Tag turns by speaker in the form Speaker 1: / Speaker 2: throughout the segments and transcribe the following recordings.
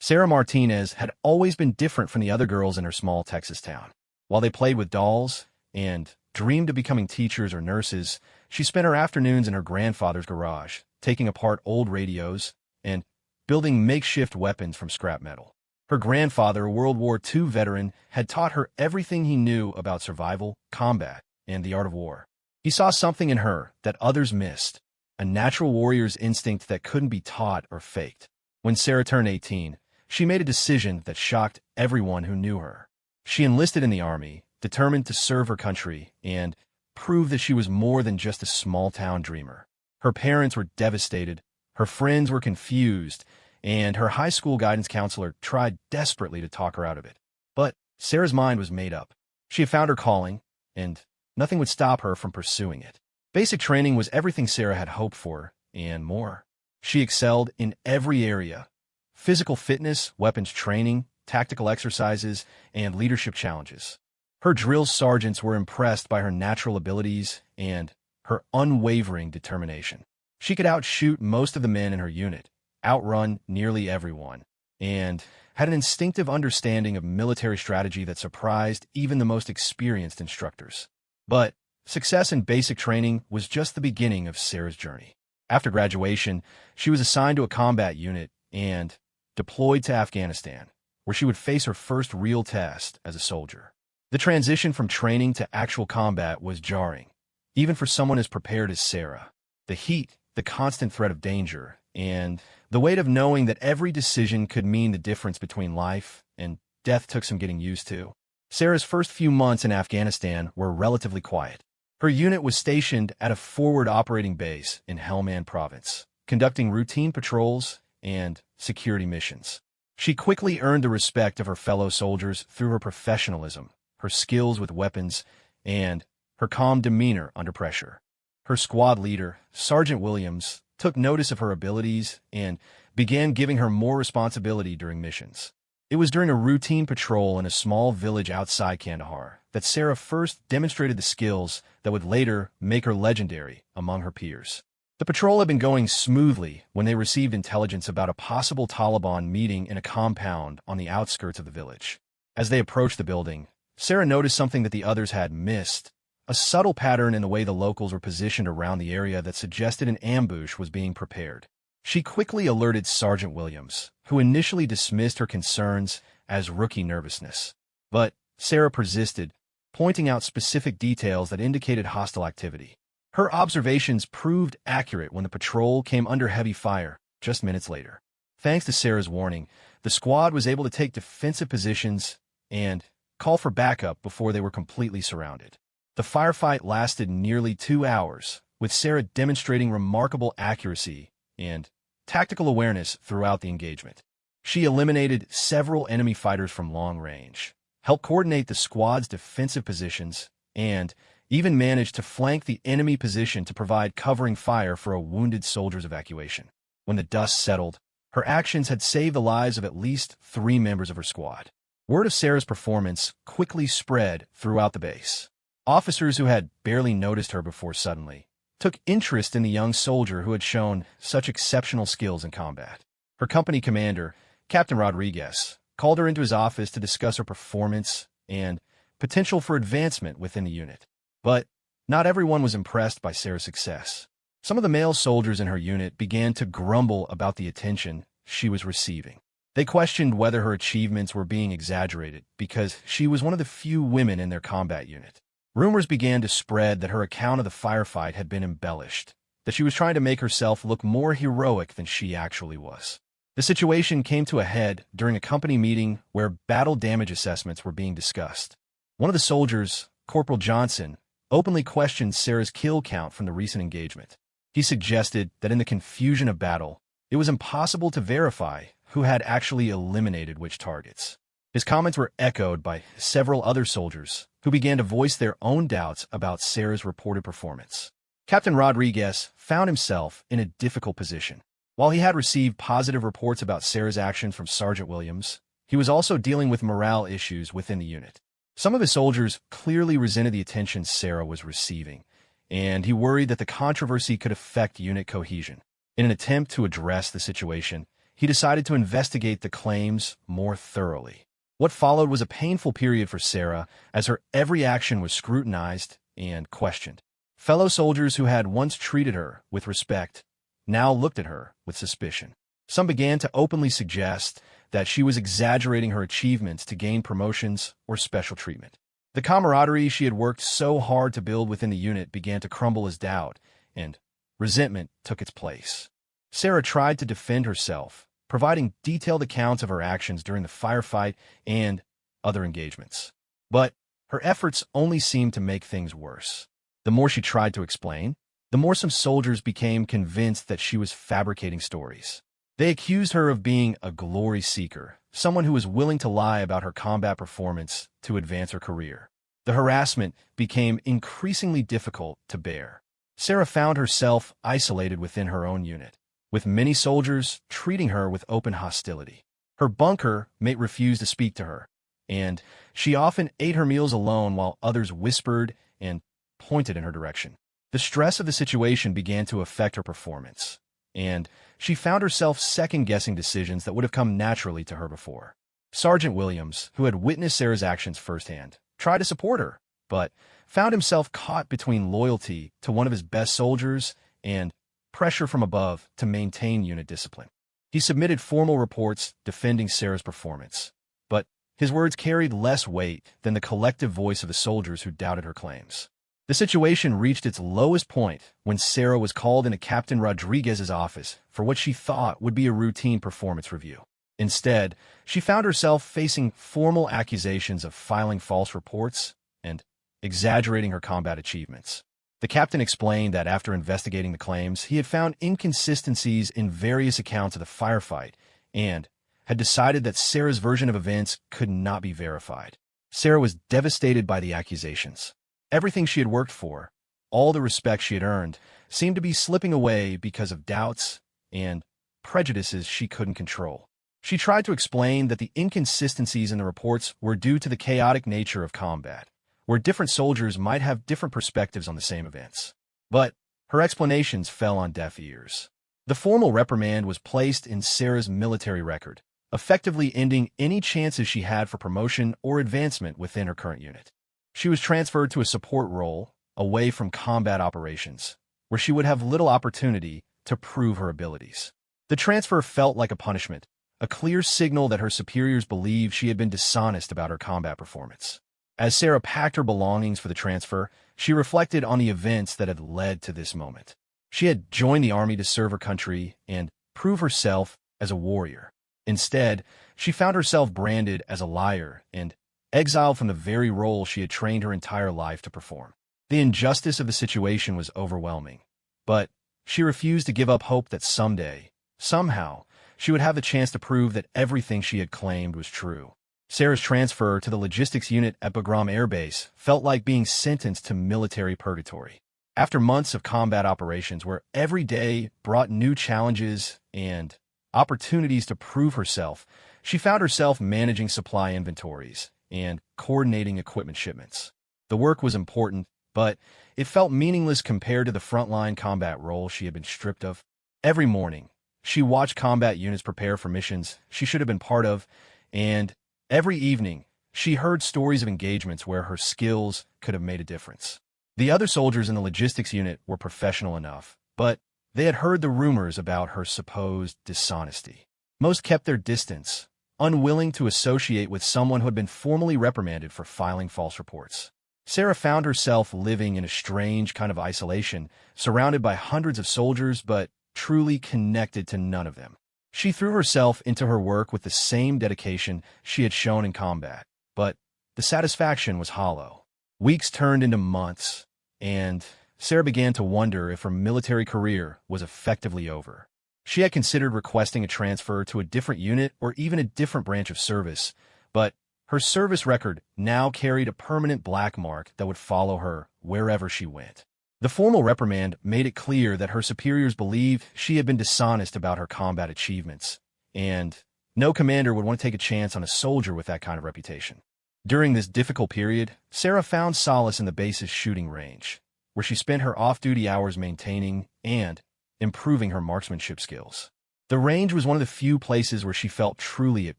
Speaker 1: Sarah Martinez had always been different from the other girls in her small Texas town. While they played with dolls and dreamed of becoming teachers or nurses, she spent her afternoons in her grandfather's garage, taking apart old radios and building makeshift weapons from scrap metal. Her grandfather, a World War II veteran, had taught her everything he knew about survival, combat, and the art of war. He saw something in her that others missed, a natural warrior's instinct that couldn't be taught or faked. When Sarah turned 18, she made a decision that shocked everyone who knew her. She enlisted in the Army, determined to serve her country and prove that she was more than just a small-town dreamer. Her parents were devastated, her friends were confused, and her high school guidance counselor tried desperately to talk her out of it. But Sarah's mind was made up. She had found her calling, and nothing would stop her from pursuing it. Basic training was everything Sarah had hoped for, and more. She excelled in every area: physical fitness, weapons training, tactical exercises, and leadership challenges. Her drill sergeants were impressed by her natural abilities and her unwavering determination. She could outshoot most of the men in her unit, outrun nearly everyone, and had an instinctive understanding of military strategy that surprised even the most experienced instructors. But success in basic training was just the beginning of Sarah's journey. After graduation, she was assigned to a combat unit and deployed to Afghanistan, where she would face her first real test as a soldier. The transition from training to actual combat was jarring, even for someone as prepared as Sarah. The heat, the constant threat of danger, and the weight of knowing that every decision could mean the difference between life and death took some getting used to. Sarah's first few months in Afghanistan were relatively quiet. Her unit was stationed at a forward operating base in Helmand Province, conducting routine patrols and security missions. She quickly earned the respect of her fellow soldiers through her professionalism, her skills with weapons, and her calm demeanor under pressure. Her squad leader, Sergeant Williams, took notice of her abilities and began giving her more responsibility during missions. It was during a routine patrol in a small village outside Kandahar that Sarah first demonstrated the skills that would later make her legendary among her peers. The patrol had been going smoothly when they received intelligence about a possible Taliban meeting in a compound on the outskirts of the village. As they approached the building, Sarah noticed something that the others had missed, a subtle pattern in the way the locals were positioned around the area that suggested an ambush was being prepared. She quickly alerted Sergeant Williams, who initially dismissed her concerns as rookie nervousness. But Sarah persisted, pointing out specific details that indicated hostile activity. Her observations proved accurate when the patrol came under heavy fire just minutes later. Thanks to Sarah's warning, the squad was able to take defensive positions and call for backup before they were completely surrounded. The firefight lasted nearly 2 hours, with Sarah demonstrating remarkable accuracy and tactical awareness throughout the engagement. She eliminated several enemy fighters from long range, helped coordinate the squad's defensive positions, and even managed to flank the enemy position to provide covering fire for a wounded soldier's evacuation. When the dust settled, her actions had saved the lives of at least 3 members of her squad. Word of Sarah's performance quickly spread throughout the base. Officers who had barely noticed her before suddenly took interest in the young soldier who had shown such exceptional skills in combat. Her company commander, Captain Rodriguez, called her into his office to discuss her performance and potential for advancement within the unit. But not everyone was impressed by Sarah's success. Some of the male soldiers in her unit began to grumble about the attention she was receiving. They questioned whether her achievements were being exaggerated because she was one of the few women in their combat unit. Rumors began to spread that her account of the firefight had been embellished, that she was trying to make herself look more heroic than she actually was. The situation came to a head during a company meeting where battle damage assessments were being discussed. One of the soldiers, Corporal Johnson, openly questioned Sarah's kill count from the recent engagement. He suggested that in the confusion of battle, it was impossible to verify who had actually eliminated which targets. His comments were echoed by several other soldiers who began to voice their own doubts about Sarah's reported performance. Captain Rodriguez found himself in a difficult position. While he had received positive reports about Sarah's actions from Sergeant Williams, he was also dealing with morale issues within the unit. Some of his soldiers clearly resented the attention Sarah was receiving, and he worried that the controversy could affect unit cohesion. In an attempt to address the situation, he decided to investigate the claims more thoroughly. What followed was a painful period for Sarah, as her every action was scrutinized and questioned. Fellow soldiers who had once treated her with respect now looked at her with suspicion. Some began to openly suggest that she was exaggerating her achievements to gain promotions or special treatment. The camaraderie she had worked so hard to build within the unit began to crumble as doubt and resentment took its place. Sarah tried to defend herself, providing detailed accounts of her actions during the firefight and other engagements. But her efforts only seemed to make things worse. The more she tried to explain, the more some soldiers became convinced that she was fabricating stories. They accused her of being a glory seeker, someone who was willing to lie about her combat performance to advance her career. The harassment became increasingly difficult to bear. Sarah found herself isolated within her own unit, with many soldiers treating her with open hostility. Her bunker mate refused to speak to her, and she often ate her meals alone while others whispered and pointed in her direction. The stress of the situation began to affect her performance, and she found herself second-guessing decisions that would have come naturally to her before. Sergeant Williams, who had witnessed Sarah's actions firsthand, tried to support her, but found himself caught between loyalty to one of his best soldiers and pressure from above to maintain unit discipline. He submitted formal reports defending Sarah's performance, but his words carried less weight than the collective voice of the soldiers who doubted her claims. The situation reached its lowest point when Sarah was called into Captain Rodriguez's office for what she thought would be a routine performance review. Instead, she found herself facing formal accusations of filing false reports and exaggerating her combat achievements. The captain explained that after investigating the claims, he had found inconsistencies in various accounts of the firefight and had decided that Sarah's version of events could not be verified. Sarah was devastated by the accusations. Everything she had worked for, all the respect she had earned, seemed to be slipping away because of doubts and prejudices she couldn't control. She tried to explain that the inconsistencies in the reports were due to the chaotic nature of combat, where different soldiers might have different perspectives on the same events. But her explanations fell on deaf ears. The formal reprimand was placed in Sarah's military record, effectively ending any chances she had for promotion or advancement within her current unit. She was transferred to a support role away from combat operations, where she would have little opportunity to prove her abilities. The transfer felt like a punishment, a clear signal that her superiors believed she had been dishonest about her combat performance. As Sarah packed her belongings for the transfer, she reflected on the events that had led to this moment. She had joined the army to serve her country and prove herself as a warrior. Instead, she found herself branded as a liar and exiled from the very role she had trained her entire life to perform. The injustice of the situation was overwhelming, but she refused to give up hope that someday, somehow, she would have the chance to prove that everything she had claimed was true. Sarah's transfer to the logistics unit at Bagram Air Base felt like being sentenced to military purgatory. After months of combat operations where every day brought new challenges and opportunities to prove herself, she found herself managing supply inventories and coordinating equipment shipments. The work was important, but it felt meaningless compared to the frontline combat role she had been stripped of. Every morning, she watched combat units prepare for missions she should have been part of, and every evening, she heard stories of engagements where her skills could have made a difference. The other soldiers in the logistics unit were professional enough, but they had heard the rumors about her supposed dishonesty. Most kept their distance, unwilling to associate with someone who had been formally reprimanded for filing false reports. Sarah found herself living in a strange kind of isolation, surrounded by hundreds of soldiers, but truly connected to none of them. She threw herself into her work with the same dedication she had shown in combat, but the satisfaction was hollow. Weeks turned into months, and Sarah began to wonder if her military career was effectively over. She had considered requesting a transfer to a different unit or even a different branch of service, but her service record now carried a permanent black mark that would follow her wherever she went. The formal reprimand made it clear that her superiors believed she had been dishonest about her combat achievements, and no commander would want to take a chance on a soldier with that kind of reputation. During this difficult period, Sarah found solace in the base's shooting range, where she spent her off-duty hours maintaining and improving her marksmanship skills. The range was one of the few places where she felt truly at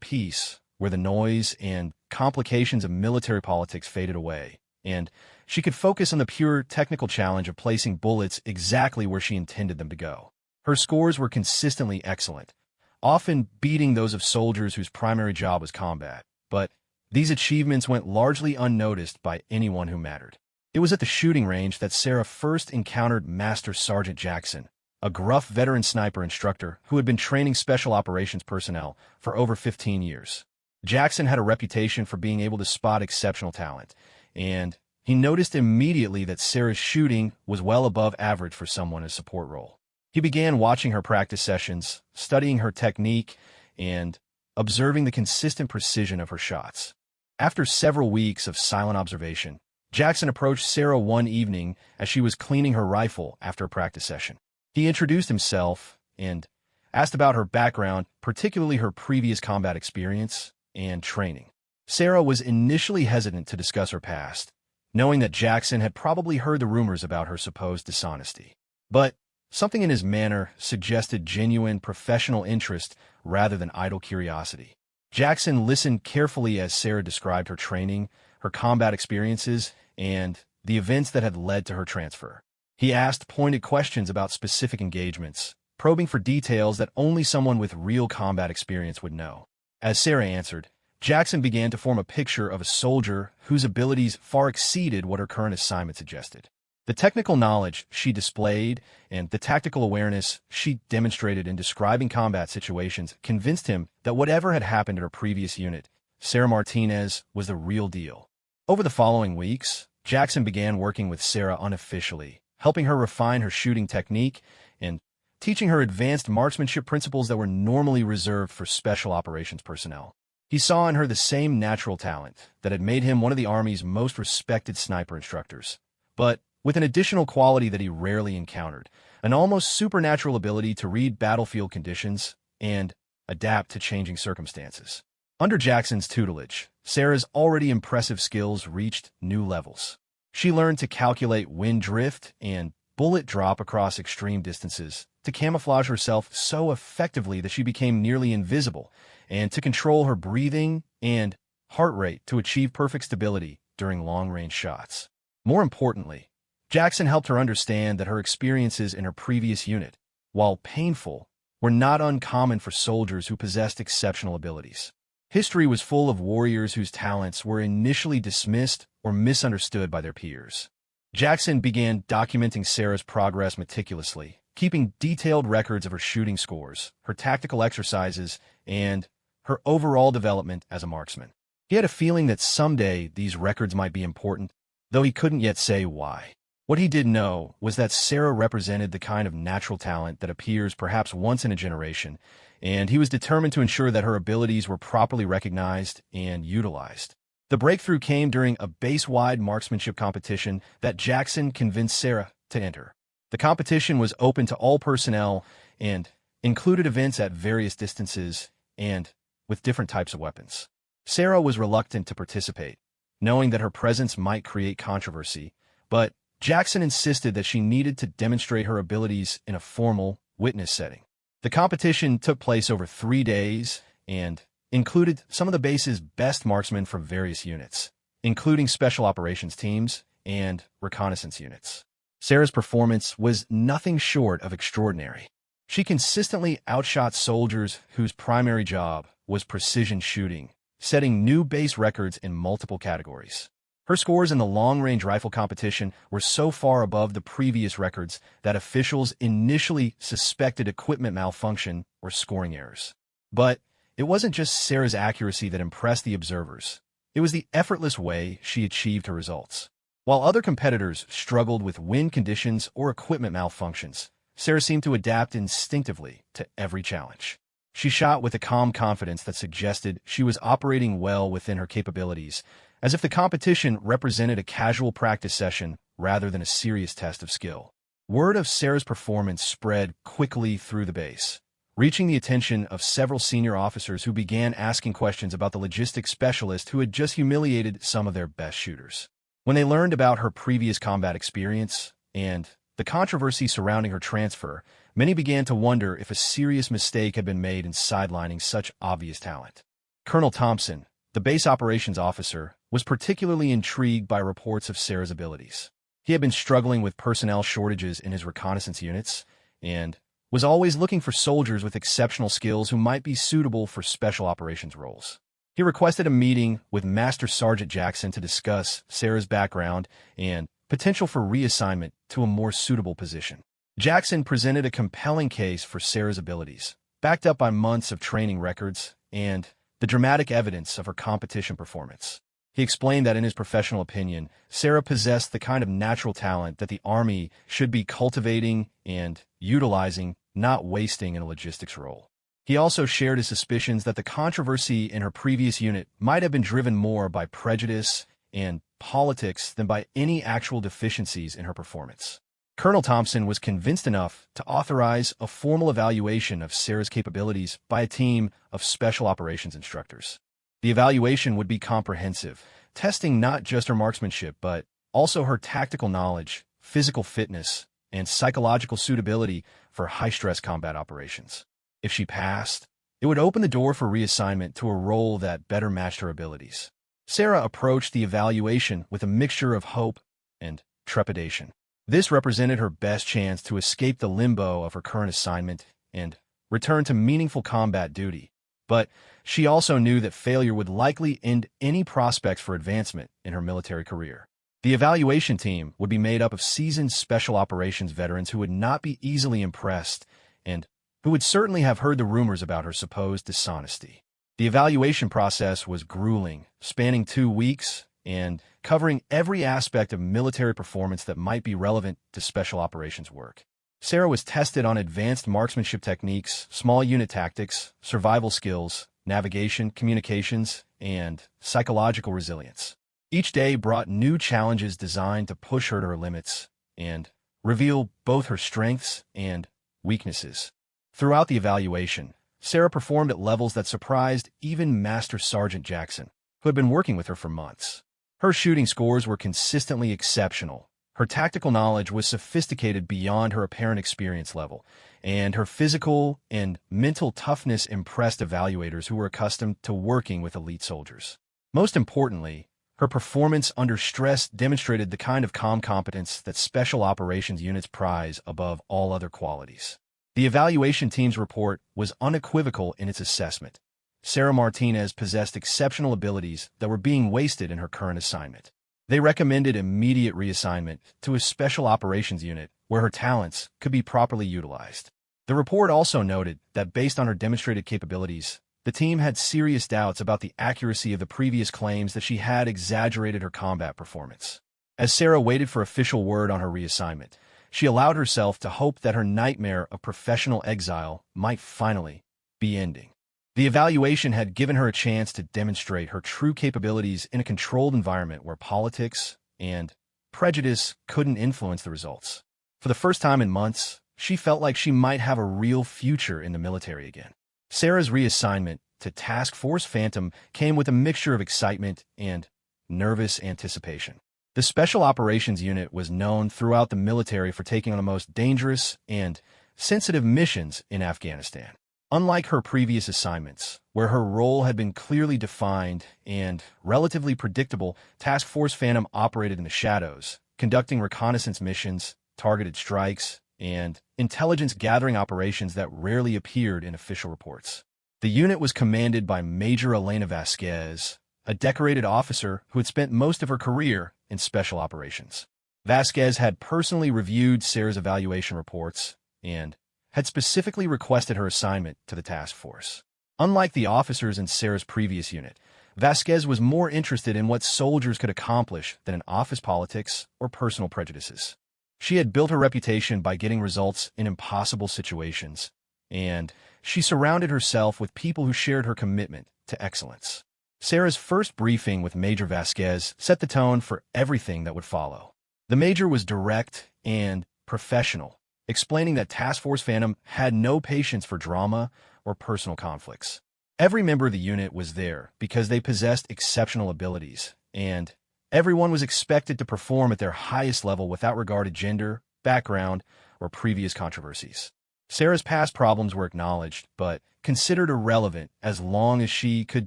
Speaker 1: peace, where the noise and complications of military politics faded away, and she could focus on the pure technical challenge of placing bullets exactly where she intended them to go. Her scores were consistently excellent, often beating those of soldiers whose primary job was combat, but these achievements went largely unnoticed by anyone who mattered. It was at the shooting range that Sarah first encountered Master Sergeant Jackson, a gruff veteran sniper instructor who had been training special operations personnel for over 15 years. Jackson had a reputation for being able to spot exceptional talent, and he noticed immediately that Sarah's shooting was well above average for someone in a support role. He began watching her practice sessions, studying her technique, and observing the consistent precision of her shots. After several weeks of silent observation, Jackson approached Sarah one evening as she was cleaning her rifle after a practice session. He introduced himself and asked about her background, particularly her previous combat experience and training. Sarah was initially hesitant to discuss her past, knowing that Jackson had probably heard the rumors about her supposed dishonesty. But something in his manner suggested genuine professional interest rather than idle curiosity. Jackson listened carefully as Sarah described her training, her combat experiences, and the events that had led to her transfer. He asked pointed questions about specific engagements, probing for details that only someone with real combat experience would know. As Sarah answered, Jackson began to form a picture of a soldier whose abilities far exceeded what her current assignment suggested. The technical knowledge she displayed and the tactical awareness she demonstrated in describing combat situations convinced him that whatever had happened at her previous unit, Sarah Martinez was the real deal. Over the following weeks, Jackson began working with Sarah unofficially, helping her refine her shooting technique and teaching her advanced marksmanship principles that were normally reserved for special operations personnel. He saw in her the same natural talent that had made him one of the Army's most respected sniper instructors, but with an additional quality that he rarely encountered, an almost supernatural ability to read battlefield conditions and adapt to changing circumstances. Under Jackson's tutelage, Sarah's already impressive skills reached new levels. She learned to calculate wind drift and bullet drop across extreme distances, to camouflage herself so effectively that she became nearly invisible, and to control her breathing and heart rate to achieve perfect stability during long-range shots. More importantly, Jackson helped her understand that her experiences in her previous unit, while painful, were not uncommon for soldiers who possessed exceptional abilities. History was full of warriors whose talents were initially dismissed or misunderstood by their peers. Jackson began documenting Sarah's progress meticulously, keeping detailed records of her shooting scores, her tactical exercises, and her overall development as a marksman. He had a feeling that someday these records might be important, though he couldn't yet say why. What he did know was that Sarah represented the kind of natural talent that appears perhaps once in a generation, and he was determined to ensure that her abilities were properly recognized and utilized. The breakthrough came during a base-wide marksmanship competition that Jackson convinced Sarah to enter. The competition was open to all personnel and included events at various distances and with different types of weapons. Sarah was reluctant to participate, knowing that her presence might create controversy, but Jackson insisted that she needed to demonstrate her abilities in a formal witness setting. The competition took place over 3 days and included some of the base's best marksmen from various units, including special operations teams and reconnaissance units. Sarah's performance was nothing short of extraordinary. She consistently outshot soldiers whose primary job was precision shooting, setting new base records in multiple categories. Her scores in the long-range rifle competition were so far above the previous records that officials initially suspected equipment malfunction or scoring errors. But it wasn't just Sarah's accuracy that impressed the observers. It was the effortless way she achieved her results. While other competitors struggled with wind conditions or equipment malfunctions, Sarah seemed to adapt instinctively to every challenge. She shot with a calm confidence that suggested she was operating well within her capabilities, as if the competition represented a casual practice session rather than a serious test of skill. Word of Sarah's performance spread quickly through the base, reaching the attention of several senior officers who began asking questions about the logistics specialist who had just humiliated some of their best shooters. When they learned about her previous combat experience and the controversy surrounding her transfer, Many began to wonder if a serious mistake had been made in sidelining such obvious talent. Colonel Thompson, the base operations officer, was particularly intrigued by reports of Sarah's abilities. He had been struggling with personnel shortages in his reconnaissance units and was always looking for soldiers with exceptional skills who might be suitable for special operations roles. He requested a meeting with Master Sergeant Jackson to discuss Sarah's background and potential for reassignment to a more suitable position. Jackson presented a compelling case for Sarah's abilities, backed up by months of training records and the dramatic evidence of her competition performance. He explained that in his professional opinion, Sarah possessed the kind of natural talent that the Army should be cultivating and utilizing, not wasting in a logistics role. He also shared his suspicions that the controversy in her previous unit might have been driven more by prejudice and politics than by any actual deficiencies in her performance. Colonel Thompson was convinced enough to authorize a formal evaluation of Sarah's capabilities by a team of special operations instructors. The evaluation would be comprehensive, testing not just her marksmanship but also her tactical knowledge, physical fitness, and psychological suitability for high-stress combat operations. If she passed, it would open the door for reassignment to a role that better matched her abilities. Sarah approached the evaluation with a mixture of hope and trepidation. This represented her best chance to escape the limbo of her current assignment and return to meaningful combat duty. But she also knew that failure would likely end any prospects for advancement in her military career. The evaluation team would be made up of seasoned special operations veterans who would not be easily impressed and who would certainly have heard the rumors about her supposed dishonesty. The evaluation process was grueling, spanning 2 weeks and covering every aspect of military performance that might be relevant to special operations work. Sarah was tested on advanced marksmanship techniques, small unit tactics, survival skills, navigation, communications, and psychological resilience. Each day brought new challenges designed to push her to her limits and reveal both her strengths and weaknesses. Throughout the evaluation, Sarah performed at levels that surprised even Master Sergeant Jackson, who had been working with her for months. Her shooting scores were consistently exceptional. Her tactical knowledge was sophisticated beyond her apparent experience level, and her physical and mental toughness impressed evaluators who were accustomed to working with elite soldiers. Most importantly, her performance under stress demonstrated the kind of calm competence that special operations units prize above all other qualities. The evaluation team's report was unequivocal in its assessment. Sarah Martinez possessed exceptional abilities that were being wasted in her current assignment. They recommended immediate reassignment to a special operations unit where her talents could be properly utilized. The report also noted that based on her demonstrated capabilities, the team had serious doubts about the accuracy of the previous claims that she had exaggerated her combat performance. As Sarah waited for official word on her reassignment, she allowed herself to hope that her nightmare of professional exile might finally be ending. The evaluation had given her a chance to demonstrate her true capabilities in a controlled environment where politics and prejudice couldn't influence the results. For the first time in months, she felt like she might have a real future in the military again. Sarah's reassignment to Task Force Phantom came with a mixture of excitement and nervous anticipation. The Special Operations Unit was known throughout the military for taking on the most dangerous and sensitive missions in Afghanistan. Unlike her previous assignments, where her role had been clearly defined and relatively predictable, Task Force Phantom operated in the shadows, conducting reconnaissance missions, targeted strikes, and intelligence-gathering operations that rarely appeared in official reports. The unit was commanded by Major Elena Vasquez, a decorated officer who had spent most of her career in special operations. Vasquez had personally reviewed Sarah's evaluation reports and had specifically requested her assignment to the task force. Unlike the officers in Sarah's previous unit, Vasquez was more interested in what soldiers could accomplish than in office politics or personal prejudices. She had built her reputation by getting results in impossible situations, and she surrounded herself with people who shared her commitment to excellence. Sarah's first briefing with Major Vasquez set the tone for everything that would follow. The Major was direct and professional, explaining that Task Force Phantom had no patience for drama or personal conflicts. Every member of the unit was there because they possessed exceptional abilities, and everyone was expected to perform at their highest level without regard to gender, background, or previous controversies. Sarah's past problems were acknowledged, but considered irrelevant as long as she could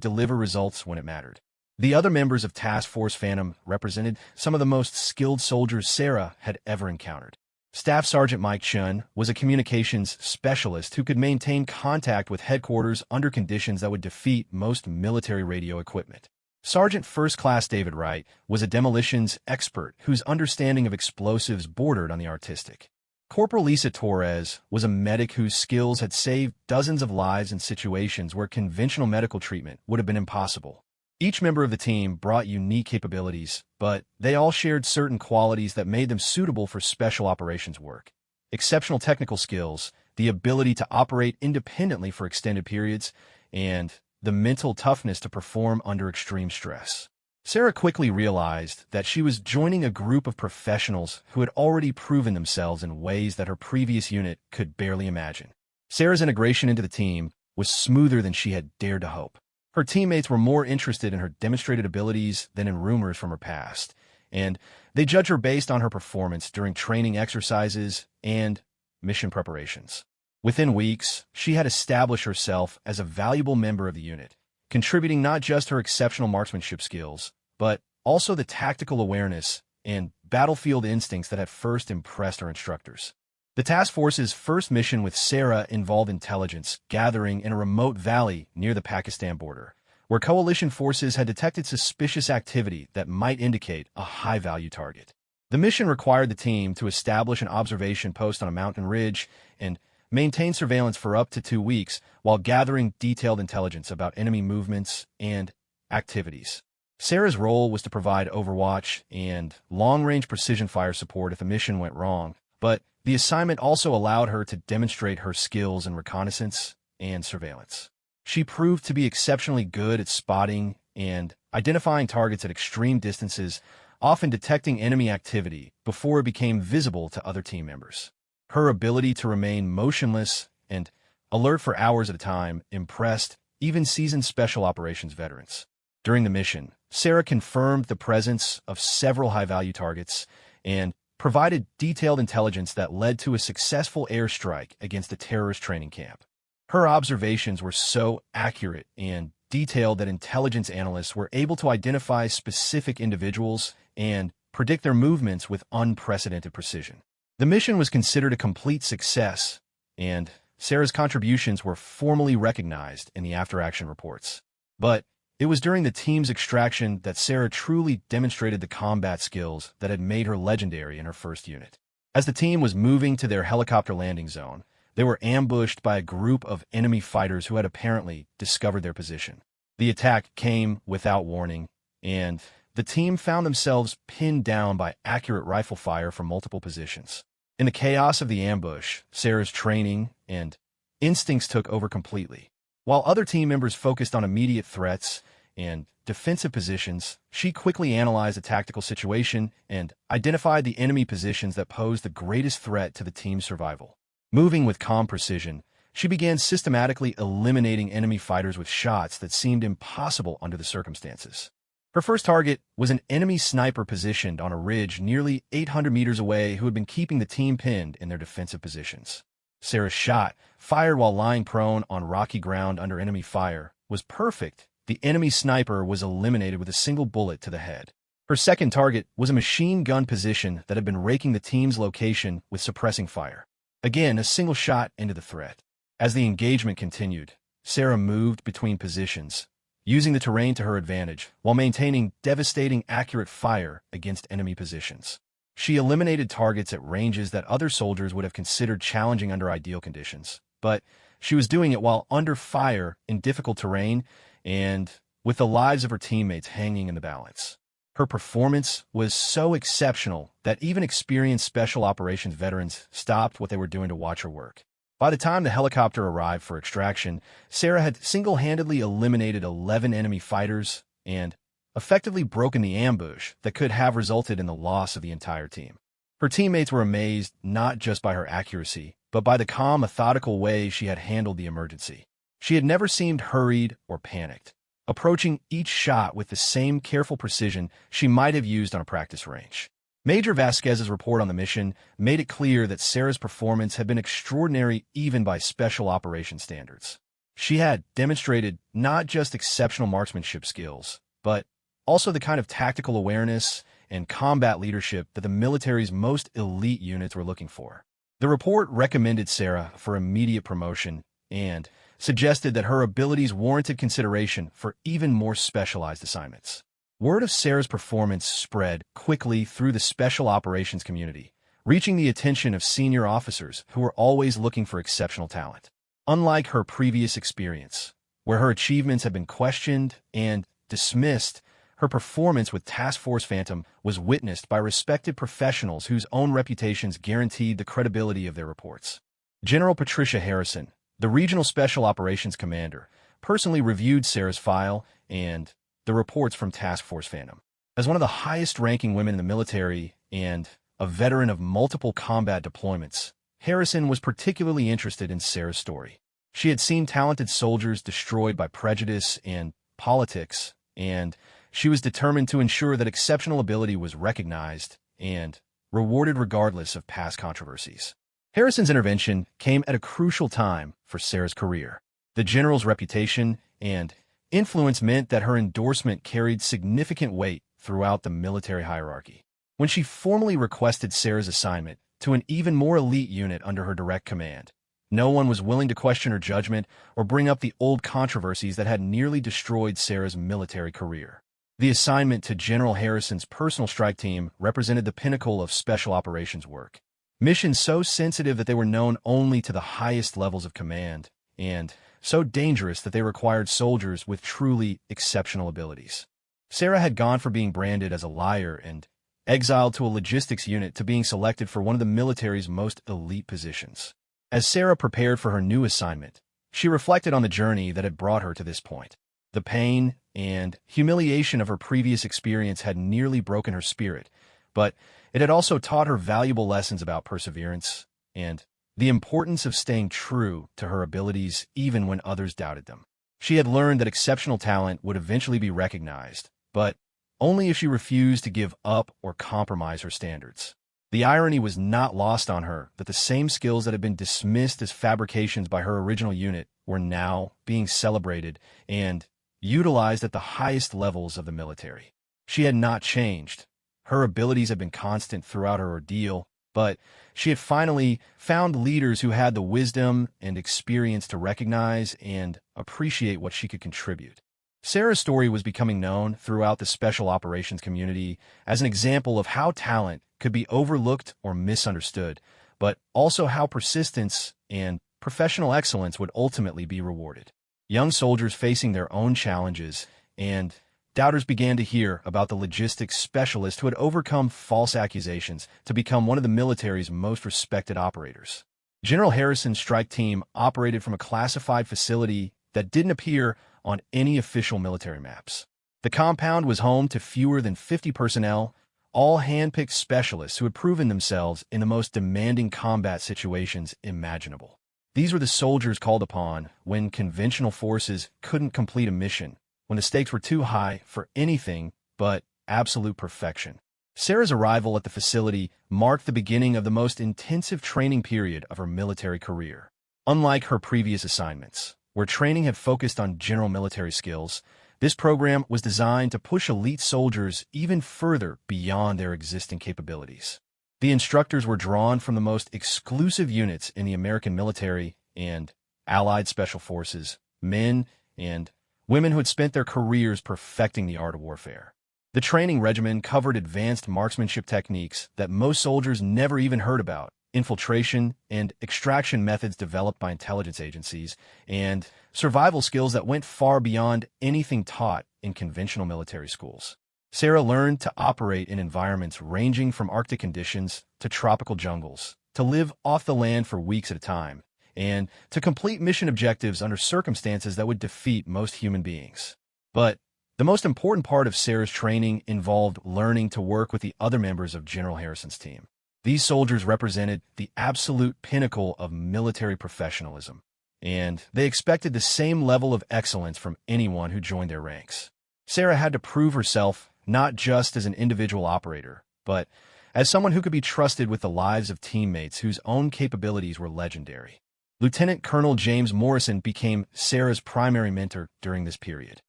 Speaker 1: deliver results when it mattered. The other members of Task Force Phantom represented some of the most skilled soldiers Sarah had ever encountered. Staff Sergeant Mike Chun was a communications specialist who could maintain contact with headquarters under conditions that would defeat most military radio equipment. Sergeant First Class David Wright was a demolitions expert whose understanding of explosives bordered on the artistic. Corporal Lisa Torres was a medic whose skills had saved dozens of lives in situations where conventional medical treatment would have been impossible. Each member of the team brought unique capabilities, but they all shared certain qualities that made them suitable for special operations work. Exceptional technical skills, the ability to operate independently for extended periods, and the mental toughness to perform under extreme stress. Sarah quickly realized that she was joining a group of professionals who had already proven themselves in ways that her previous unit could barely imagine. Sarah's integration into the team was smoother than she had dared to hope. Her teammates were more interested in her demonstrated abilities than in rumors from her past, and they judged her based on her performance during training exercises and mission preparations. Within weeks, she had established herself as a valuable member of the unit, contributing not just her exceptional marksmanship skills, but also the tactical awareness and battlefield instincts that had first impressed her instructors. The task force's first mission with Sarah involved intelligence gathering in a remote valley near the Pakistan border, where coalition forces had detected suspicious activity that might indicate a high-value target. The mission required the team to establish an observation post on a mountain ridge and maintain surveillance for up to 2 weeks while gathering detailed intelligence about enemy movements and activities. Sarah's role was to provide overwatch and long-range precision fire support if the mission went wrong, but the assignment also allowed her to demonstrate her skills in reconnaissance and surveillance. She proved to be exceptionally good at spotting and identifying targets at extreme distances, often detecting enemy activity before it became visible to other team members. Her ability to remain motionless and alert for hours at a time impressed even seasoned special operations veterans. During the mission, Sarah confirmed the presence of several high-value targets and provided detailed intelligence that led to a successful airstrike against a terrorist training camp. Her observations were so accurate and detailed that intelligence analysts were able to identify specific individuals and predict their movements with unprecedented precision. The mission was considered a complete success, and Sarah's contributions were formally recognized in the after-action reports. But it was during the team's extraction that Sarah truly demonstrated the combat skills that had made her legendary in her first unit. As the team was moving to their helicopter landing zone, they were ambushed by a group of enemy fighters who had apparently discovered their position. The attack came without warning, and the team found themselves pinned down by accurate rifle fire from multiple positions. In the chaos of the ambush, Sarah's training and instincts took over completely. While other team members focused on immediate threats and defensive positions, she quickly analyzed the tactical situation and identified the enemy positions that posed the greatest threat to the team's survival. Moving with calm precision, she began systematically eliminating enemy fighters with shots that seemed impossible under the circumstances. Her first target was an enemy sniper positioned on a ridge nearly 800 meters away who had been keeping the team pinned in their defensive positions. Sarah's shot, fired while lying prone on rocky ground under enemy fire, was perfect. The enemy sniper was eliminated with a single bullet to the head. Her second target was a machine gun position that had been raking the team's location with suppressing fire. Again, a single shot into the threat. As the engagement continued, Sarah moved between positions, using the terrain to her advantage while maintaining devastating accurate fire against enemy positions. She eliminated targets at ranges that other soldiers would have considered challenging under ideal conditions, but she was doing it while under fire in difficult terrain and with the lives of her teammates hanging in the balance. Her performance was so exceptional that even experienced special operations veterans stopped what they were doing to watch her work. By the time the helicopter arrived for extraction, Sarah had single-handedly eliminated 11 enemy fighters and effectively broken the ambush that could have resulted in the loss of the entire team. Her teammates were amazed not just by her accuracy, but by the calm, methodical way she had handled the emergency. She had never seemed hurried or panicked, approaching each shot with the same careful precision she might have used on a practice range. Major Vasquez's report on the mission made it clear that Sarah's performance had been extraordinary even by special operations standards. She had demonstrated not just exceptional marksmanship skills, but also the kind of tactical awareness and combat leadership that the military's most elite units were looking for. The report recommended Sarah for immediate promotion and suggested that her abilities warranted consideration for even more specialized assignments. Word of Sarah's performance spread quickly through the special operations community, reaching the attention of senior officers who were always looking for exceptional talent. Unlike her previous experience, where her achievements had been questioned and dismissed, her performance with Task Force Phantom was witnessed by respected professionals whose own reputations guaranteed the credibility of their reports. General Patricia Harrison, the Regional Special Operations Commander, personally reviewed Sarah's file and the reports from Task Force Phantom. As one of the highest-ranking women in the military and a veteran of multiple combat deployments, Harrison was particularly interested in Sarah's story. She had seen talented soldiers destroyed by prejudice and politics, and she was determined to ensure that exceptional ability was recognized and rewarded regardless of past controversies. Harrison's intervention came at a crucial time for Sarah's career. The general's reputation and influence meant that her endorsement carried significant weight throughout the military hierarchy. When she formally requested Sarah's assignment to an even more elite unit under her direct command, no one was willing to question her judgment or bring up the old controversies that had nearly destroyed Sarah's military career. The assignment to General Harrison's personal strike team represented the pinnacle of special operations work. Missions so sensitive that they were known only to the highest levels of command, and so dangerous that they required soldiers with truly exceptional abilities. Sarah had gone from being branded as a liar and exiled to a logistics unit to being selected for one of the military's most elite positions. As Sarah prepared for her new assignment, she reflected on the journey that had brought her to this point. The pain and humiliation of her previous experience had nearly broken her spirit, but it had also taught her valuable lessons about perseverance and the importance of staying true to her abilities even when others doubted them. She had learned that exceptional talent would eventually be recognized, but only if she refused to give up or compromise her standards. The irony was not lost on her that the same skills that had been dismissed as fabrications by her original unit were now being celebrated and utilized at the highest levels of the military. She had not changed. Her abilities had been constant throughout her ordeal, but she had finally found leaders who had the wisdom and experience to recognize and appreciate what she could contribute. Sarah's story was becoming known throughout the special operations community as an example of how talent could be overlooked or misunderstood, but also how persistence and professional excellence would ultimately be rewarded. Young soldiers facing their own challenges and doubters began to hear about the logistics specialist who had overcome false accusations to become one of the military's most respected operators. General Harrison's strike team operated from a classified facility that didn't appear on any official military maps. The compound was home to fewer than 50 personnel, all hand-picked specialists who had proven themselves in the most demanding combat situations imaginable. These were the soldiers called upon when conventional forces couldn't complete a mission, when the stakes were too high for anything but absolute perfection. Sarah's arrival at the facility marked the beginning of the most intensive training period of her military career. Unlike her previous assignments, where training had focused on general military skills, this program was designed to push elite soldiers even further beyond their existing capabilities. The instructors were drawn from the most exclusive units in the American military and Allied Special Forces, men and women who had spent their careers perfecting the art of warfare. The training regimen covered advanced marksmanship techniques that most soldiers never even heard about, infiltration and extraction methods developed by intelligence agencies, and survival skills that went far beyond anything taught in conventional military schools. Sarah learned to operate in environments ranging from Arctic conditions to tropical jungles, to live off the land for weeks at a time, and to complete mission objectives under circumstances that would defeat most human beings. But the most important part of Sarah's training involved learning to work with the other members of General Harrison's team. These soldiers represented the absolute pinnacle of military professionalism, and they expected the same level of excellence from anyone who joined their ranks. Sarah had to prove herself not just as an individual operator, but as someone who could be trusted with the lives of teammates whose own capabilities were legendary. Lieutenant Colonel James Morrison became Sarah's primary mentor during this period.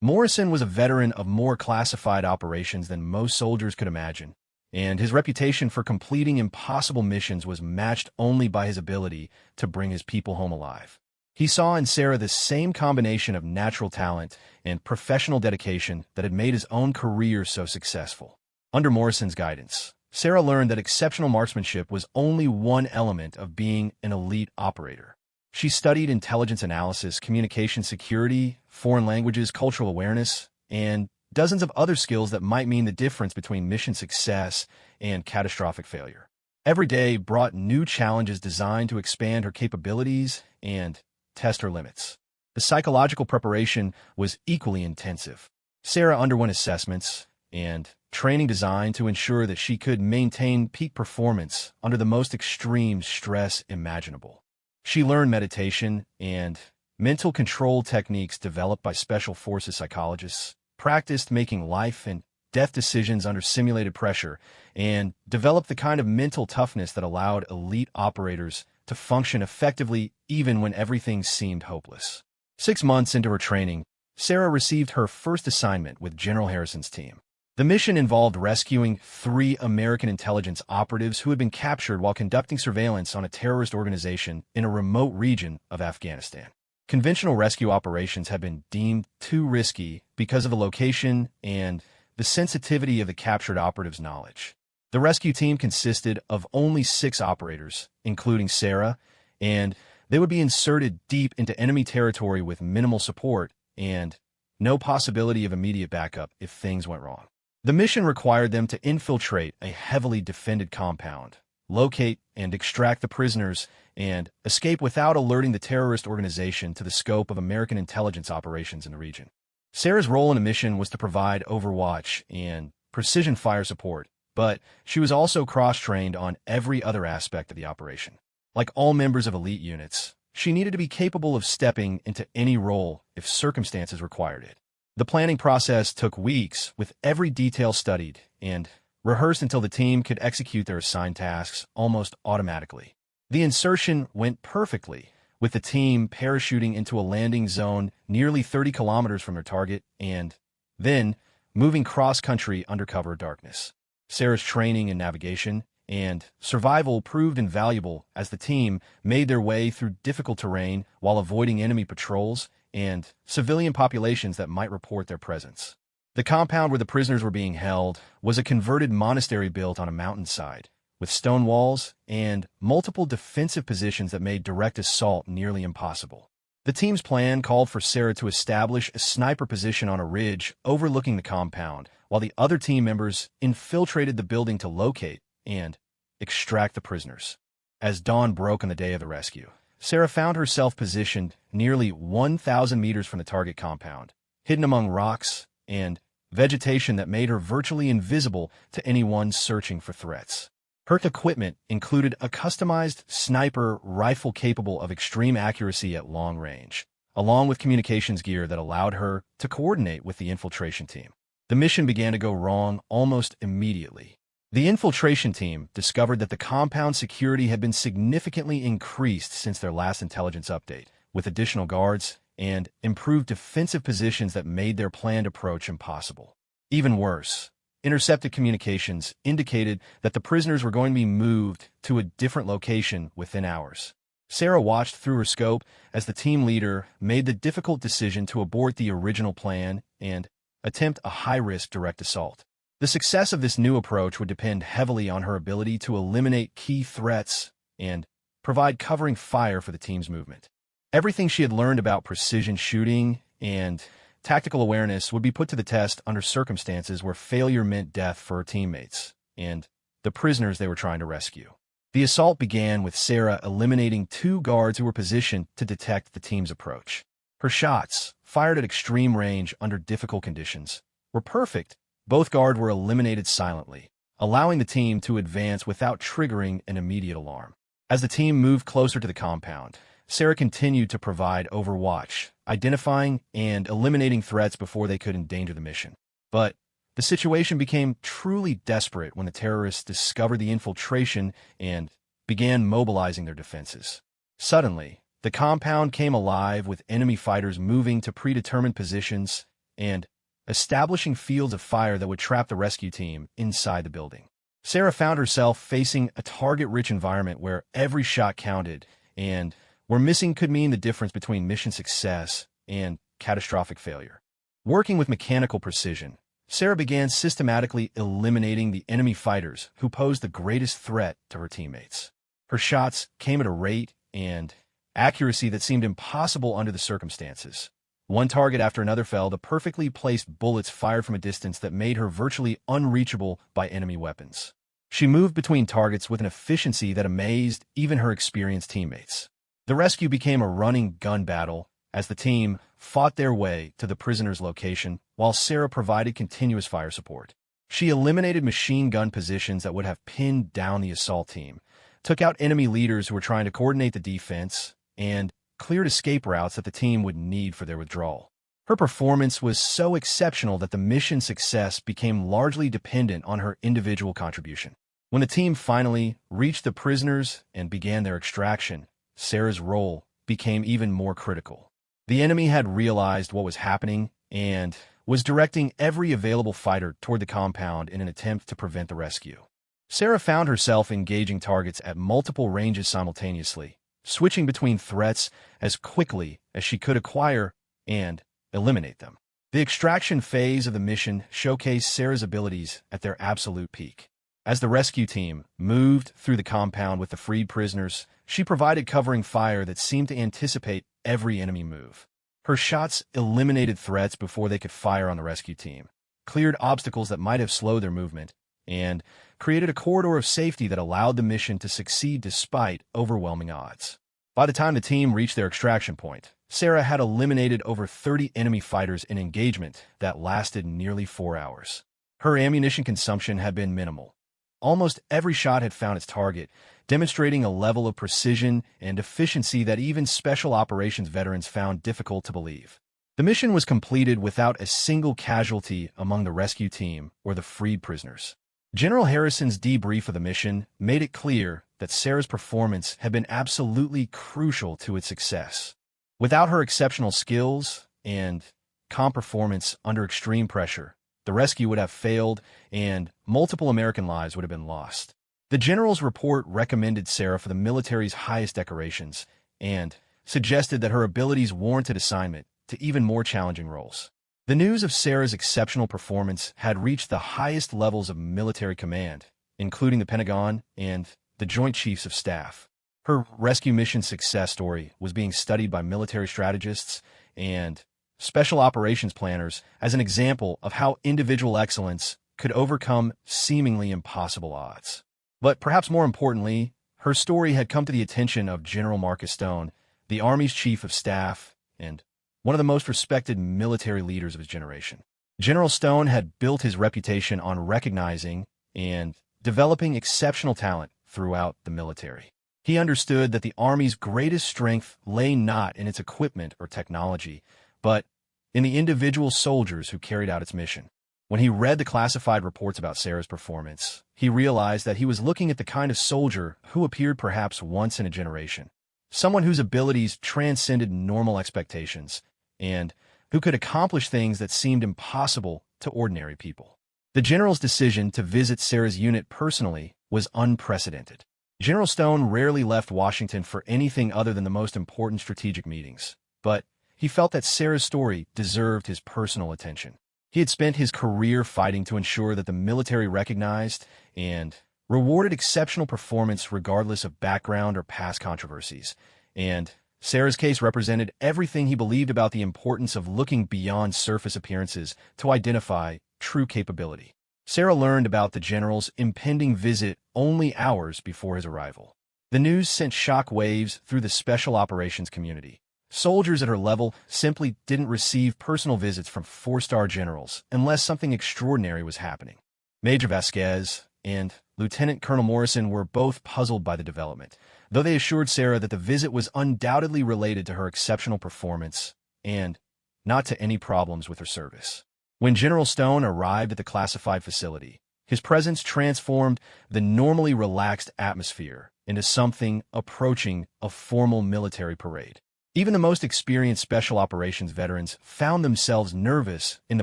Speaker 1: Morrison was a veteran of more classified operations than most soldiers could imagine, and his reputation for completing impossible missions was matched only by his ability to bring his people home alive. He saw in Sarah the same combination of natural talent and professional dedication that had made his own career so successful. Under Morrison's guidance, Sarah learned that exceptional marksmanship was only one element of being an elite operator. She studied intelligence analysis, communication security, foreign languages, cultural awareness, and dozens of other skills that might mean the difference between mission success and catastrophic failure. Every day brought new challenges designed to expand her capabilities and test her limits. The psychological preparation was equally intensive. Sarah underwent assessments and training designed to ensure that she could maintain peak performance under the most extreme stress imaginable. She learned meditation and mental control techniques developed by Special Forces psychologists, practiced making life and death decisions under simulated pressure, and developed the kind of mental toughness that allowed elite operators to function effectively even when everything seemed hopeless. 6 months into her training, Sarah received her first assignment with General Harrison's team. The mission involved rescuing 3 American intelligence operatives who had been captured while conducting surveillance on a terrorist organization in a remote region of Afghanistan. Conventional rescue operations had been deemed too risky because of the location and the sensitivity of the captured operatives' knowledge. The rescue team consisted of only 6 operators, including Sarah, and they would be inserted deep into enemy territory with minimal support and no possibility of immediate backup if things went wrong. The mission required them to infiltrate a heavily defended compound, locate and extract the prisoners, and escape without alerting the terrorist organization to the scope of American intelligence operations in the region. Sarah's role in the mission was to provide overwatch and precision fire support, but she was also cross-trained on every other aspect of the operation. Like all members of elite units, she needed to be capable of stepping into any role if circumstances required it. The planning process took weeks, with every detail studied and rehearsed until the team could execute their assigned tasks almost automatically. The insertion went perfectly, with the team parachuting into a landing zone nearly 30 kilometers from their target and then moving cross-country under cover of darkness. Sarah's training in navigation and survival proved invaluable as the team made their way through difficult terrain while avoiding enemy patrols and civilian populations that might report their presence. The compound where the prisoners were being held was a converted monastery built on a mountainside, with stone walls and multiple defensive positions that made direct assault nearly impossible. The team's plan called for Sarah to establish a sniper position on a ridge overlooking the compound, while the other team members infiltrated the building to locate and extract the prisoners. As dawn broke on the day of the rescue, Sarah found herself positioned nearly 1,000 meters from the target compound, hidden among rocks and vegetation that made her virtually invisible to anyone searching for threats. Her equipment included a customized sniper rifle capable of extreme accuracy at long range, along with communications gear that allowed her to coordinate with the infiltration team. The mission began to go wrong almost immediately. The infiltration team discovered that the compound security had been significantly increased since their last intelligence update, with additional guards and improved defensive positions that made their planned approach impossible. Even worse, intercepted communications indicated that the prisoners were going to be moved to a different location within hours. Sarah watched through her scope as the team leader made the difficult decision to abort the original plan and attempt a high-risk direct assault. The success of this new approach would depend heavily on her ability to eliminate key threats and provide covering fire for the team's movement. Everything she had learned about precision shooting and tactical awareness would be put to the test under circumstances where failure meant death for her teammates and the prisoners they were trying to rescue. The assault began with Sarah eliminating 2 guards who were positioned to detect the team's approach. Her shots, fired at extreme range under difficult conditions, were perfect. Both guards were eliminated silently, allowing the team to advance without triggering an immediate alarm. As the team moved closer to the compound, Sarah continued to provide overwatch, identifying and eliminating threats before they could endanger the mission. But The situation became truly desperate when the terrorists discovered the infiltration and began mobilizing their defenses. Suddenly, the compound came alive with enemy fighters moving to predetermined positions and establishing fields of fire that would trap the rescue team inside the building. Sarah found herself facing a target-rich environment where every shot counted and where missing could mean the difference between mission success and catastrophic failure. Working with mechanical precision, Sarah began systematically eliminating the enemy fighters who posed the greatest threat to her teammates. Her shots came at a rate and accuracy that seemed impossible under the circumstances. One target after another fell to perfectly placed bullets fired from a distance that made her virtually unreachable by enemy weapons. She moved between targets with an efficiency that amazed even her experienced teammates. The rescue became a running gun battle as the team fought their way to the prisoner's location while Sarah provided continuous fire support. She eliminated machine gun positions that would have pinned down the assault team, took out enemy leaders who were trying to coordinate the defense, and cleared escape routes that the team would need for their withdrawal. Her performance was so exceptional that the mission's success became largely dependent on her individual contribution. When the team finally reached the prisoners and began their extraction, Sarah's role became even more critical. The enemy had realized what was happening and was directing every available fighter toward the compound in an attempt to prevent the rescue. Sarah found herself engaging targets at multiple ranges simultaneously, switching between threats as quickly as she could acquire and eliminate them. The extraction phase of the mission showcased Sarah's abilities at their absolute peak. As the rescue team moved through the compound with the freed prisoners, she provided covering fire that seemed to anticipate every enemy move. Her shots eliminated threats before they could fire on the rescue team, cleared obstacles that might have slowed their movement, and created a corridor of safety that allowed the mission to succeed despite overwhelming odds. By the time the team reached their extraction point, Sarah had eliminated over 30 enemy fighters in engagement that lasted nearly 4 hours. Her ammunition consumption had been minimal. Almost every shot had found its target, demonstrating a level of precision and efficiency that even special operations veterans found difficult to believe. The mission was completed without a single casualty among the rescue team or the freed prisoners. General Harrison's debrief of the mission made it clear that Sarah's performance had been absolutely crucial to its success. Without her exceptional skills and calm performance under extreme pressure, the rescue would have failed and multiple American lives would have been lost. The general's report recommended Sarah for the military's highest decorations and suggested that her abilities warranted assignment to even more challenging roles. The news of Sarah's exceptional performance had reached the highest levels of military command, including the Pentagon and the Joint Chiefs of Staff. Her rescue mission success story was being studied by military strategists and special operations planners as an example of how individual excellence could overcome seemingly impossible odds. But perhaps more importantly, her story had come to the attention of General Marcus Stone, the Army's Chief of Staff and one of the most respected military leaders of his generation. General Stone had built his reputation on recognizing and developing exceptional talent throughout the military. He understood that the Army's greatest strength lay not in its equipment or technology, but in the individual soldiers who carried out its mission. When he read the classified reports about Sarah's performance, he realized that he was looking at the kind of soldier who appeared perhaps once in a generation, someone whose abilities transcended normal expectations and who could accomplish things that seemed impossible to ordinary people. The general's decision to visit Sarah's unit personally was unprecedented. General Stone rarely left Washington for anything other than the most important strategic meetings, but he felt that Sarah's story deserved his personal attention. He had spent his career fighting to ensure that the military recognized and rewarded exceptional performance regardless of background or past controversies, and Sarah's case represented everything he believed about the importance of looking beyond surface appearances to identify true capability. Sarah learned about the general's impending visit only hours before his arrival. The news sent shock waves through the special operations community. Soldiers at her level simply didn't receive personal visits from four-star generals unless something extraordinary was happening. Major Vasquez and Lieutenant Colonel Morrison were both puzzled by the development, though they assured Sarah that the visit was undoubtedly related to her exceptional performance and not to any problems with her service. When General Stone arrived at the classified facility, his presence transformed the normally relaxed atmosphere into something approaching a formal military parade. Even the most experienced special operations veterans found themselves nervous in the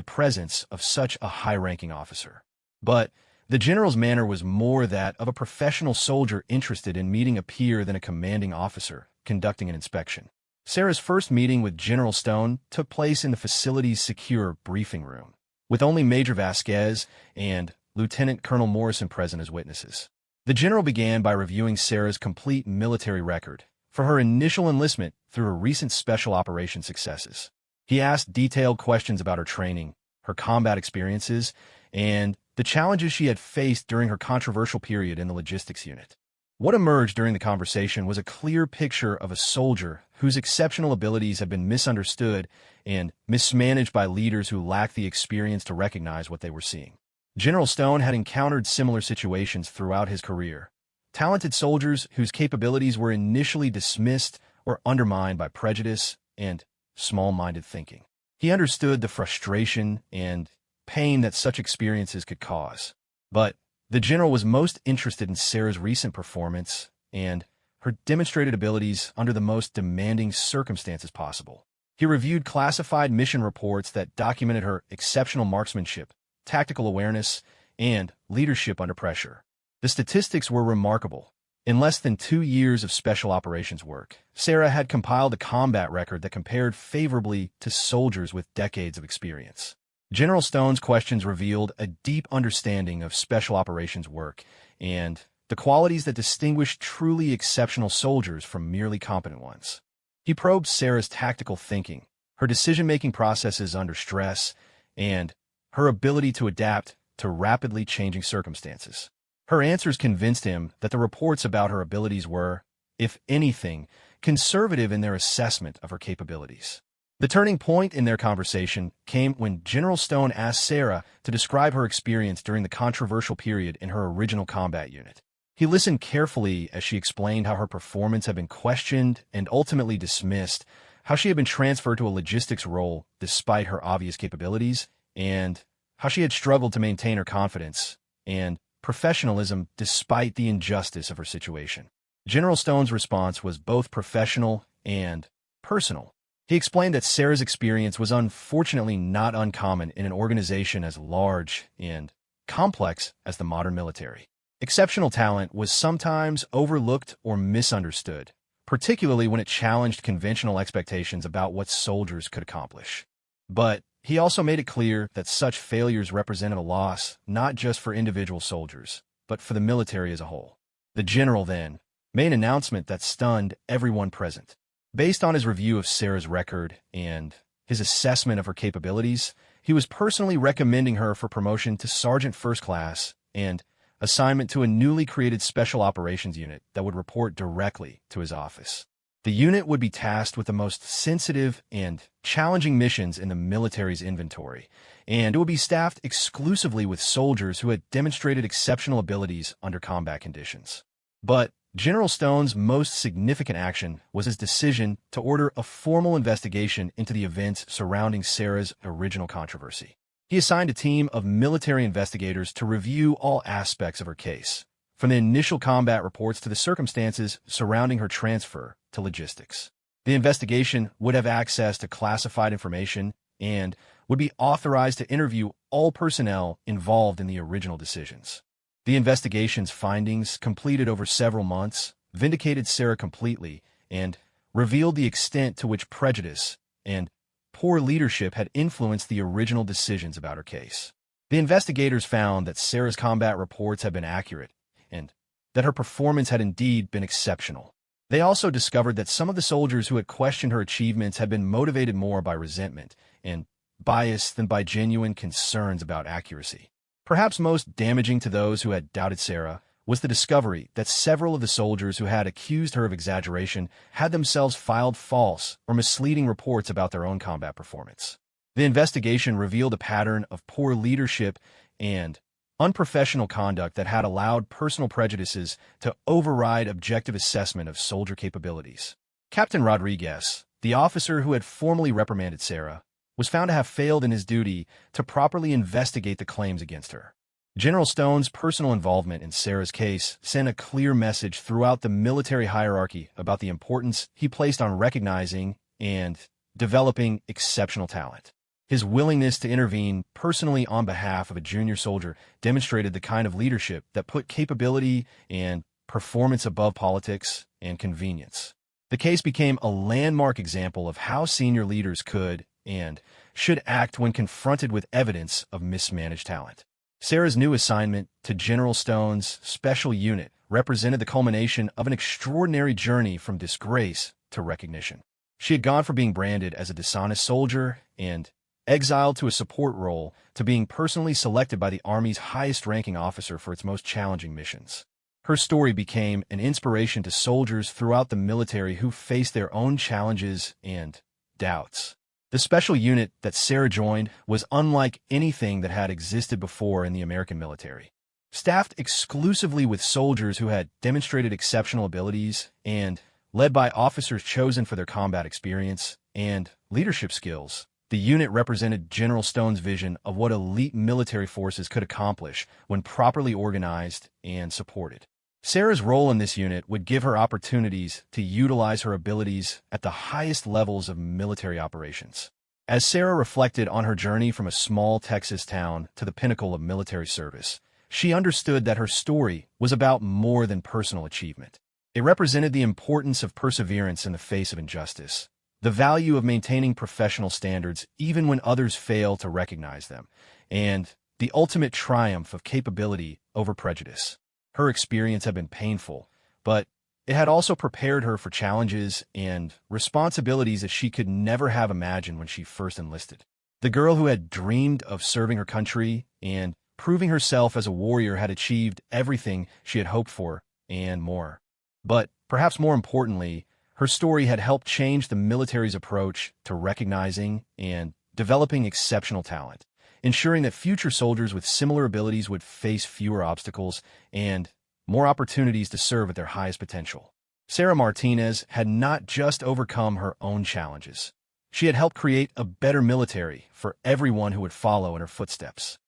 Speaker 1: presence of such a high-ranking officer. But the general's manner was more that of a professional soldier interested in meeting a peer than a commanding officer conducting an inspection. Sarah's first meeting with General Stone took place in the facility's secure briefing room, with only Major Vasquez and Lieutenant Colonel Morrison present as witnesses. The general began by reviewing Sarah's complete military record for her initial enlistment through her recent special operations successes. He asked detailed questions about her training, her combat experiences, and the challenges she had faced during her controversial period in the logistics unit. What emerged during the conversation was a clear picture of a soldier whose exceptional abilities had been misunderstood and mismanaged by leaders who lacked the experience to recognize what they were seeing. General Stone had encountered similar situations throughout his career. Talented soldiers whose capabilities were initially dismissed or undermined by prejudice and small-minded thinking. He understood the frustration and pain that such experiences could cause. But the general was most interested in Sarah's recent performance and her demonstrated abilities under the most demanding circumstances possible. He reviewed classified mission reports that documented her exceptional marksmanship, tactical awareness, and leadership under pressure. The statistics were remarkable. In less than 2 years of special operations work, Sarah had compiled a combat record that compared favorably to soldiers with decades of experience. General Stone's questions revealed a deep understanding of special operations work and the qualities that distinguish truly exceptional soldiers from merely competent ones. He probed Sarah's tactical thinking, her decision-making processes under stress, and her ability to adapt to rapidly changing circumstances. Her answers convinced him that the reports about her abilities were, if anything, conservative in their assessment of her capabilities. The turning point in their conversation came when General Stone asked Sarah to describe her experience during the controversial period in her original combat unit. He listened carefully as she explained how her performance had been questioned and ultimately dismissed, how she had been transferred to a logistics role despite her obvious capabilities, and how she had struggled to maintain her confidence and professionalism despite the injustice of her situation. General Stone's response was both professional and personal. He explained that Sarah's experience was unfortunately not uncommon in an organization as large and complex as the modern military. Exceptional talent was sometimes overlooked or misunderstood, particularly when it challenged conventional expectations about what soldiers could accomplish. But he also made it clear that such failures represented a loss not just for individual soldiers, but for the military as a whole. The general then made an announcement that stunned everyone present. Based on his review of Sarah's record and his assessment of her capabilities, he was personally recommending her for promotion to Sergeant First Class and assignment to a newly created Special Operations Unit that would report directly to his office. The unit would be tasked with the most sensitive and challenging missions in the military's inventory, and it would be staffed exclusively with soldiers who had demonstrated exceptional abilities under combat conditions. But General Stone's most significant action was his decision to order a formal investigation into the events surrounding Sarah's original controversy. He assigned a team of military investigators to review all aspects of her case, from the initial combat reports to the circumstances surrounding her transfer to logistics. The investigation would have access to classified information and would be authorized to interview all personnel involved in the original decisions. The investigation's findings, completed over several months, vindicated Sarah completely and revealed the extent to which prejudice and poor leadership had influenced the original decisions about her case. The investigators found that Sarah's combat reports had been accurate and that her performance had indeed been exceptional. They also discovered that some of the soldiers who had questioned her achievements had been motivated more by resentment and bias than by genuine concerns about accuracy. Perhaps most damaging to those who had doubted Sarah was the discovery that several of the soldiers who had accused her of exaggeration had themselves filed false or misleading reports about their own combat performance. The investigation revealed a pattern of poor leadership and unprofessional conduct that had allowed personal prejudices to override objective assessment of soldier capabilities. Captain Rodriguez, the officer who had formally reprimanded Sarah, was found to have failed in his duty to properly investigate the claims against her. General Stone's personal involvement in Sarah's case sent a clear message throughout the military hierarchy about the importance he placed on recognizing and developing exceptional talent. His willingness to intervene personally on behalf of a junior soldier demonstrated the kind of leadership that put capability and performance above politics and convenience. The case became a landmark example of how senior leaders could and should act when confronted with evidence of mismanaged talent. Sarah's new assignment to General Stone's special unit represented the culmination of an extraordinary journey from disgrace to recognition. She had gone from being branded as a dishonest soldier and exiled to a support role to being personally selected by the Army's highest-ranking officer for its most challenging missions. Her story became an inspiration to soldiers throughout the military who faced their own challenges and doubts. The special unit that Sarah joined was unlike anything that had existed before in the American military. Staffed exclusively with soldiers who had demonstrated exceptional abilities and led by officers chosen for their combat experience and leadership skills, the unit represented General Stone's vision of what elite military forces could accomplish when properly organized and supported. Sarah's role in this unit would give her opportunities to utilize her abilities at the highest levels of military operations. As Sarah reflected on her journey from a small Texas town to the pinnacle of military service, she understood that her story was about more than personal achievement. It represented the importance of perseverance in the face of injustice, the value of maintaining professional standards even when others fail to recognize them, and the ultimate triumph of capability over prejudice. Her experience had been painful, but it had also prepared her for challenges and responsibilities that she could never have imagined when she first enlisted. The girl who had dreamed of serving her country and proving herself as a warrior had achieved everything she had hoped for and more. But perhaps more importantly, her story had helped change the military's approach to recognizing and developing exceptional talent, ensuring that future soldiers with similar abilities would face fewer obstacles and more opportunities to serve at their highest potential. Sarah Martinez had not just overcome her own challenges. She had helped create a better military for everyone who would follow in her footsteps.